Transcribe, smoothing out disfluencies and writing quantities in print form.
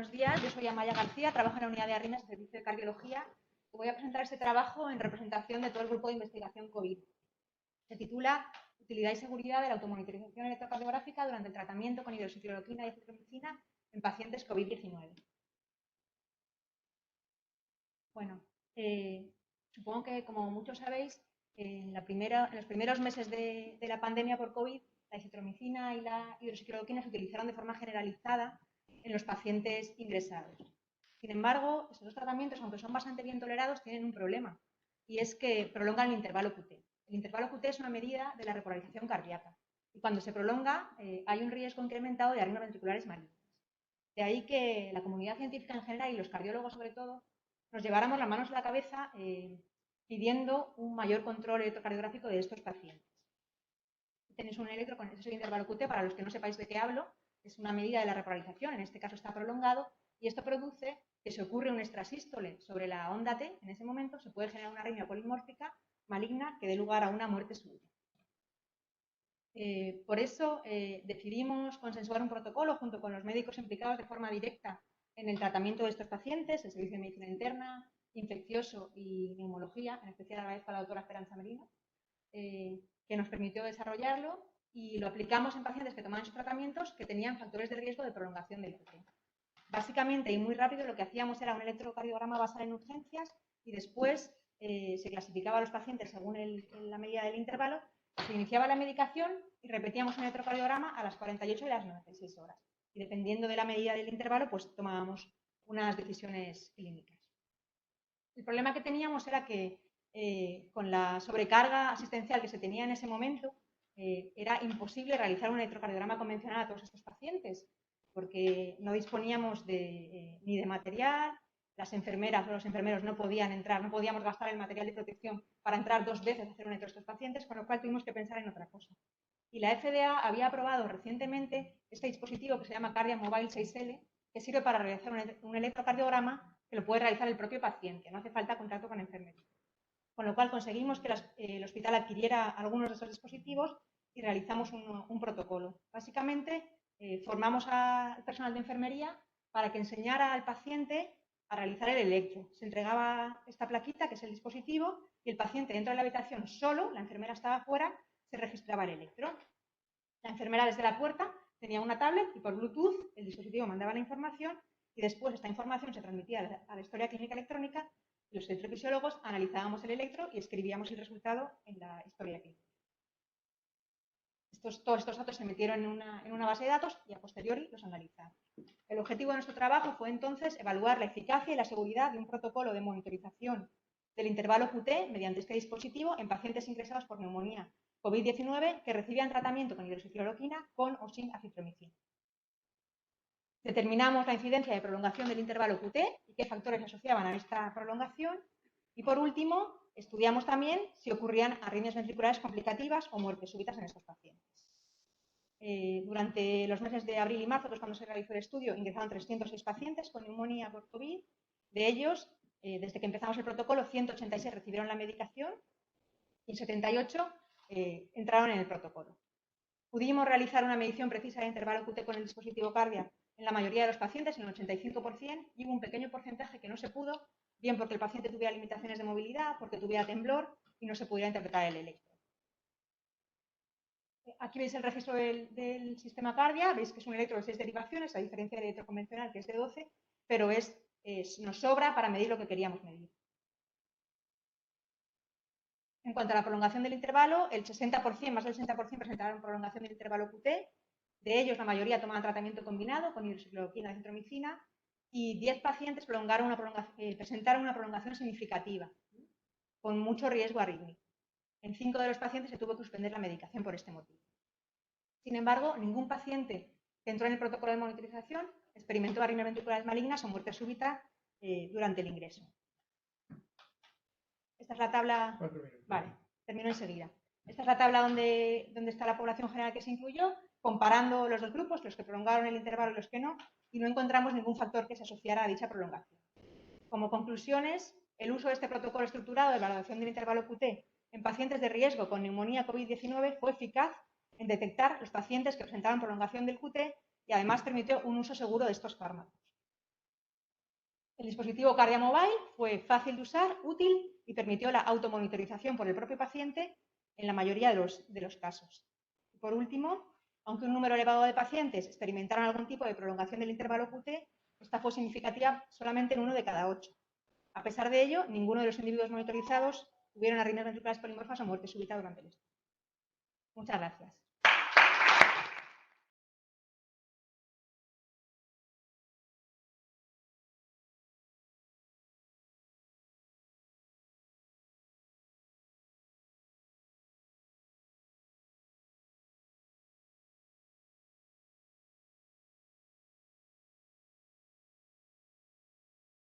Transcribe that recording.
buenos días. Yo soy Amaya García, trabajo en la unidad de ARIMES del Servicio de Cardiología. Y voy a presentar este trabajo en representación de todo el grupo de investigación COVID. Se titula Utilidad y seguridad de la automonitorización electrocardiográfica durante el tratamiento con hidroxicloroquina y acitromicina en pacientes COVID-19. Bueno, supongo que, como muchos sabéis, en los primeros meses de la pandemia por COVID, la acitromicina y la hidroxicloroquina se utilizaron de forma generalizada en los pacientes ingresados. Sin embargo, estos dos tratamientos, aunque son bastante bien tolerados, tienen un problema, y es que prolongan el intervalo QT. El intervalo QT es una medida de la repolarización cardíaca, y cuando se prolonga hay un riesgo incrementado de arritmias ventriculares malignas. De ahí que la comunidad científica en general y los cardiólogos sobre todo nos lleváramos las manos a la cabeza pidiendo un mayor control electrocardiográfico de estos pacientes. Tenéis un electro con ese intervalo QT, para los que no sepáis de qué hablo, es una medida de la repolarización, en este caso está prolongado, y esto produce que se ocurre un extrasístole sobre la onda T, en ese momento se puede generar una arritmia polimórfica maligna que dé lugar a una muerte súbita. Por eso decidimos consensuar un protocolo junto con los médicos implicados de forma directa en el tratamiento de estos pacientes, el Servicio de Medicina Interna, Infeccioso y Neumología, en especial agradezco a la doctora Esperanza Merino, que nos permitió desarrollarlo, y lo aplicamos en pacientes que tomaban sus tratamientos que tenían factores de riesgo de prolongación del QT. Básicamente y muy rápido lo que hacíamos era un electrocardiograma basal en urgencias y después se clasificaba a los pacientes según la medida del intervalo, se iniciaba la medicación y repetíamos un electrocardiograma a las 48 y las 96 horas. Y dependiendo de la medida del intervalo, pues tomábamos unas decisiones clínicas. El problema que teníamos era que con la sobrecarga asistencial que se tenía en ese momento, era imposible realizar un electrocardiograma convencional a todos estos pacientes, porque no disponíamos ni de material, las enfermeras o los enfermeros no podían entrar, no podíamos gastar el material de protección para entrar 2 veces a hacer un electro a estos pacientes, con lo cual tuvimos que pensar en otra cosa. Y la FDA había aprobado recientemente este dispositivo que se llama Cardia Mobile 6L, que sirve para realizar un electrocardiograma que lo puede realizar el propio paciente, no hace falta contacto con enfermería. Con lo cual conseguimos que el hospital adquiriera algunos de estos dispositivos y realizamos un protocolo. Básicamente, formamos al personal de enfermería para que enseñara al paciente a realizar el electro. Se entregaba esta plaquita, que es el dispositivo, y el paciente dentro de la habitación solo, la enfermera estaba fuera, se registraba el electro. La enfermera desde la puerta tenía una tablet y por Bluetooth el dispositivo mandaba la información, y después esta información se transmitía a la historia clínica electrónica, y los electrofisiólogos analizábamos el electro y escribíamos el resultado en la historia clínica. Todos estos datos se metieron en una base de datos y a posteriori los analizamos. El objetivo de nuestro trabajo fue entonces evaluar la eficacia y la seguridad de un protocolo de monitorización del intervalo QT mediante este dispositivo en pacientes ingresados por neumonía COVID-19 que recibían tratamiento con hidroxicloroquina con o sin acitromicina. Determinamos la incidencia de prolongación del intervalo QT y qué factores asociaban a esta prolongación. Y por último, estudiamos también si ocurrían arritmias ventriculares complicativas o muertes súbitas en estos pacientes. Durante los meses de abril y marzo, que es cuando se realizó el estudio, ingresaron 306 pacientes con neumonía por COVID. De ellos, desde que empezamos el protocolo, 186 recibieron la medicación y 78 entraron en el protocolo. Pudimos realizar una medición precisa de intervalo QT con el dispositivo Cardia en la mayoría de los pacientes, en el 85%, y hubo un pequeño porcentaje que no se pudo, bien porque el paciente tuviera limitaciones de movilidad, porque tuviera temblor y no se pudiera interpretar el electro. Aquí veis el registro del sistema Cardia, veis que es un electro de 6 derivaciones, a diferencia del electro convencional, que es de 12, pero nos sobra para medir lo que queríamos medir. En cuanto a la prolongación del intervalo, el 60%, más del 60% presentaron prolongación del intervalo QT. De ellos, la mayoría tomaban tratamiento combinado con hidroxicloroquina y acitromicina, y 10 pacientes presentaron una prolongación significativa, con mucho riesgo arrítmico. En 5 de los pacientes se tuvo que suspender la medicación por este motivo. Sin embargo, ningún paciente que entró en el protocolo de monitorización experimentó arritmias ventriculares malignas o muerte súbita durante el ingreso. Esta es la tabla. Vale, termino enseguida. Esta es la tabla donde está la población general que se incluyó, comparando los dos grupos, los que prolongaron el intervalo y los que no, y no encontramos ningún factor que se asociara a dicha prolongación. Como conclusiones, el uso de este protocolo estructurado de evaluación del intervalo QT en pacientes de riesgo con neumonía COVID-19 fue eficaz en detectar los pacientes que presentaban prolongación del QT y además permitió un uso seguro de estos fármacos. El dispositivo CardiaMobile fue fácil de usar, útil y permitió la automonitorización por el propio paciente en la mayoría de los casos. Y por último, aunque un número elevado de pacientes experimentaron algún tipo de prolongación del intervalo QT, esta fue significativa solamente en 1 de cada 8. A pesar de ello, ninguno de los individuos monitorizados tuvieron arritmias ventriculares polimorfas o muerte súbita durante el estudio. Muchas gracias.